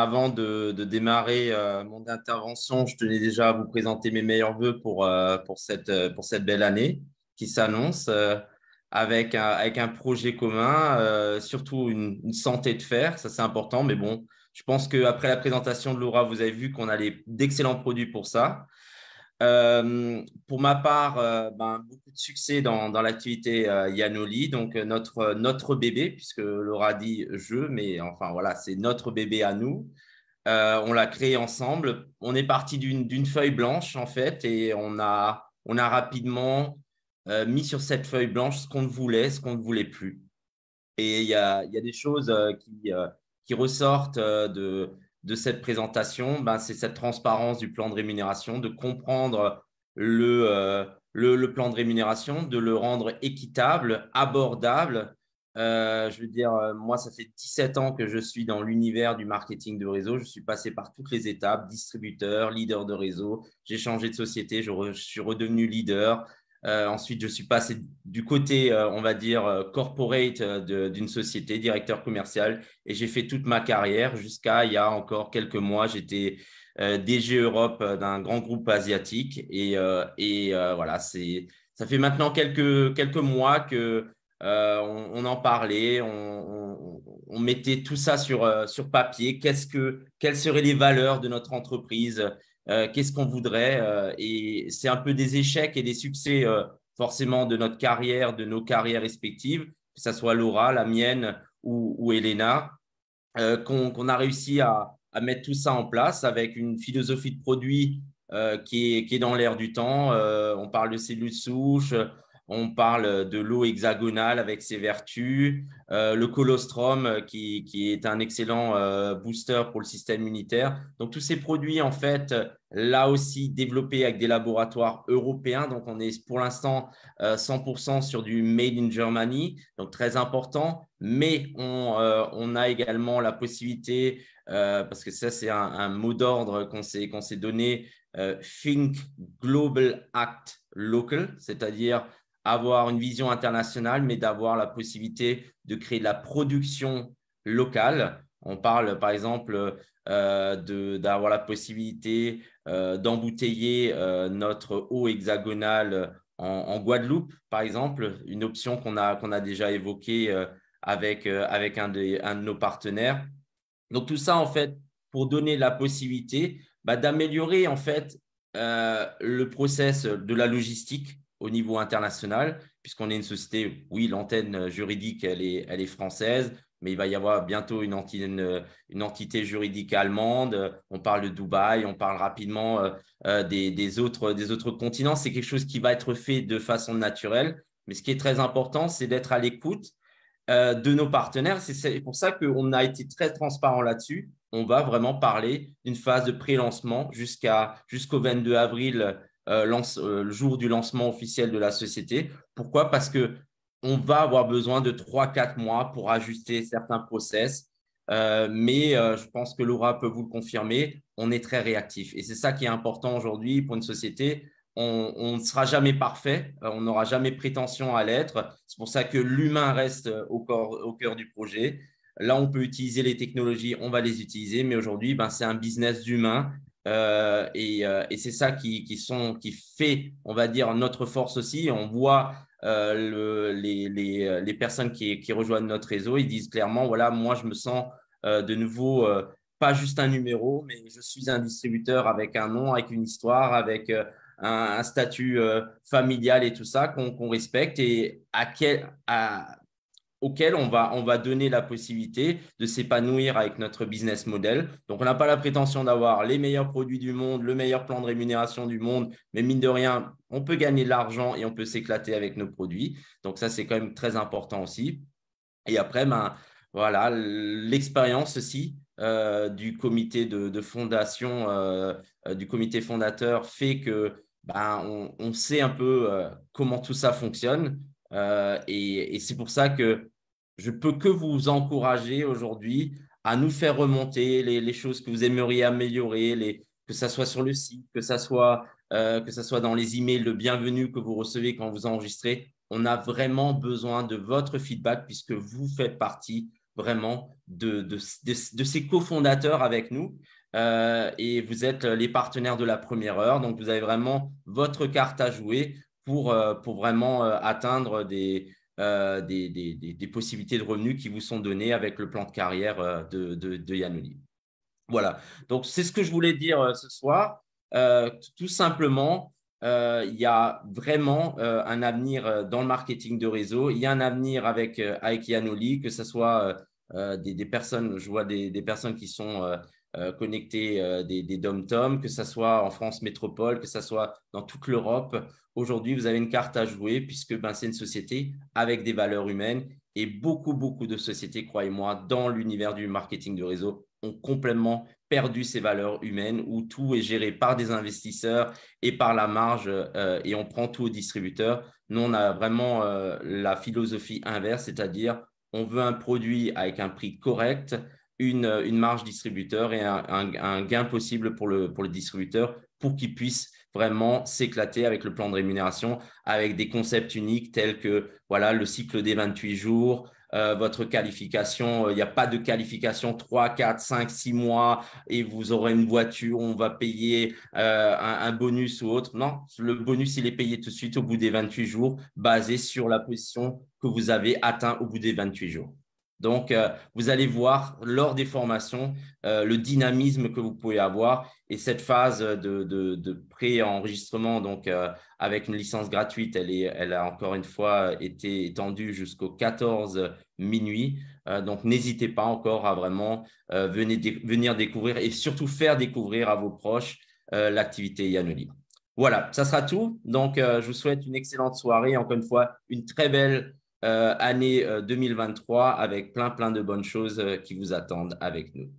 Avant de démarrer mon intervention, je tenais déjà à vous présenter mes meilleurs vœux pour cette belle année qui s'annonce avec un projet commun, surtout une santé de fer, ça c'est important. Mais bon, je pense qu'après la présentation de Laura, vous avez vu qu'on a d'excellents produits pour ça. Pour ma part, beaucoup de succès dans l'activité Yanoli, donc notre bébé, puisque Laura dit je, mais enfin voilà, c'est notre bébé à nous. On l'a créé ensemble. On est parti d'une feuille blanche en fait, et on a rapidement mis sur cette feuille blanche ce qu'on voulait, ce qu'on ne voulait plus. Et il y a des choses qui ressortent de cette présentation. Ben, c'est cette transparence du plan de rémunération, de comprendre le plan de rémunération, de le rendre équitable, abordable. Je veux dire, moi, ça fait 17 ans que je suis dans l'univers du marketing de réseau. Je suis passé par toutes les étapes, distributeur, leader de réseau. J'ai changé de société, je suis redevenu leader. Ensuite, je suis passé du côté, on va dire, corporate d'une société, directeur commercial, et j'ai fait toute ma carrière jusqu'à il y a encore quelques mois. J'étais DG Europe d'un grand groupe asiatique et voilà, ça fait maintenant quelques mois que on en parlait, on mettait tout ça sur papier. Quelles seraient les valeurs de notre entreprise? Qu'est-ce qu'on voudrait et c'est un peu des échecs et des succès forcément de notre carrière, de nos carrières respectives, que ce soit Laura, la mienne ou Elena, qu'on a réussi à mettre tout ça en place avec une philosophie de produit qui est dans l'air du temps. On parle de cellules souches, on parle de l'eau hexagonale avec ses vertus, le colostrum qui est un excellent booster pour le système immunitaire. Donc, tous ces produits, en fait, là aussi développés avec des laboratoires européens. Donc, on est pour l'instant 100% sur du Made in Germany, donc très important. Mais on a également la possibilité, parce que ça, c'est un mot d'ordre qu'on s'est donné, Think Global Act Local, c'est-à-dire avoir une vision internationale, mais d'avoir la possibilité de créer de la production locale. On parle, par exemple, d'avoir la possibilité d'embouteiller notre eau hexagonale en Guadeloupe, par exemple, une option qu'on a déjà évoquée avec un de nos partenaires. Donc, tout ça, en fait, pour donner la possibilité d'améliorer, en fait, le process de la logistique au niveau international, puisqu'on est une société, oui, l'antenne juridique, elle est française, mais il va y avoir bientôt une entité juridique allemande. On parle de Dubaï, on parle rapidement des autres continents. C'est quelque chose qui va être fait de façon naturelle. Mais ce qui est très important, c'est d'être à l'écoute de nos partenaires. C'est pour ça qu'on a été très transparent là-dessus. On va vraiment parler d'une phase de pré-lancement jusqu'au 22 avril, le jour du lancement officiel de la société. Pourquoi? Parce qu'on va avoir besoin de 3 4 mois pour ajuster certains process. Mais je pense que Laura peut vous le confirmer, on est très réactif. Et c'est ça qui est important aujourd'hui pour une société. On ne sera jamais parfait, on n'aura jamais prétention à l'être. C'est pour ça que l'humain reste au cœur du projet. Là, on peut utiliser les technologies, on va les utiliser, mais aujourd'hui, c'est un business d'humain et c'est ça qui fait, on va dire, notre force aussi. On voit les personnes qui rejoignent notre réseau, ils disent clairement, voilà, moi, je me sens de nouveau pas juste un numéro, mais je suis un distributeur avec un nom, avec une histoire, avec un statut familial et tout ça qu'on respecte et auquel on va donner la possibilité de s'épanouir avec notre business model. Donc, on n'a pas la prétention d'avoir les meilleurs produits du monde, le meilleur plan de rémunération du monde, mais mine de rien, on peut gagner de l'argent et on peut s'éclater avec nos produits. Donc, ça, c'est quand même très important aussi. Et après, voilà, l'expérience aussi du comité de fondation, du comité fondateur fait que on sait un peu comment tout ça fonctionne. Et c'est pour ça que je peux que vous encourager aujourd'hui à nous faire remonter les choses que vous aimeriez améliorer, que ça soit sur le site, que ça soit dans les emails de bienvenue que vous recevez quand vous enregistrez. On a vraiment besoin de votre feedback puisque vous faites partie vraiment de ces cofondateurs avec nous. Et vous êtes les partenaires de la première heure. Donc, vous avez vraiment votre carte à jouer pour vraiment atteindre des possibilités de revenus qui vous sont données avec le plan de carrière de Yanoli. Voilà. Donc, c'est ce que je voulais dire ce soir. Tout simplement, il y a vraiment un avenir dans le marketing de réseau. Il y a un avenir avec Yanoli, que ce soit des personnes, je vois des personnes qui sont connectées, des dom-tom, que ce soit en France métropole, que ce soit dans toute l'Europe. Aujourd'hui, vous avez une carte à jouer puisque c'est une société avec des valeurs humaines et beaucoup, beaucoup de sociétés, croyez-moi, dans l'univers du marketing de réseau ont complètement perdu ces valeurs humaines où tout est géré par des investisseurs et par la marge et on prend tout au distributeur. Nous, on a vraiment la philosophie inverse, c'est-à-dire on veut un produit avec un prix correct, une marge distributeur et un gain possible pour le distributeur pour qu'il puisse vraiment s'éclater avec le plan de rémunération, avec des concepts uniques tels que voilà, le cycle des 28 jours, votre qualification, il n'y a pas de qualification 3, 4, 5, 6 mois et vous aurez une voiture, on va payer un bonus ou autre. Non, le bonus, il est payé tout de suite au bout des 28 jours, basé sur la position que vous avez atteint au bout des 28 jours. Donc, vous allez voir lors des formations le dynamisme que vous pouvez avoir et cette phase de pré-enregistrement, donc avec une licence gratuite, elle a encore une fois été étendue jusqu'au 14 minuit. Donc, n'hésitez pas encore à vraiment venir découvrir et surtout faire découvrir à vos proches l'activité Yanoli. Voilà, ça sera tout. Donc, je vous souhaite une excellente soirée. Encore une fois, une très belle année 2023 avec plein de bonnes choses qui vous attendent avec nous.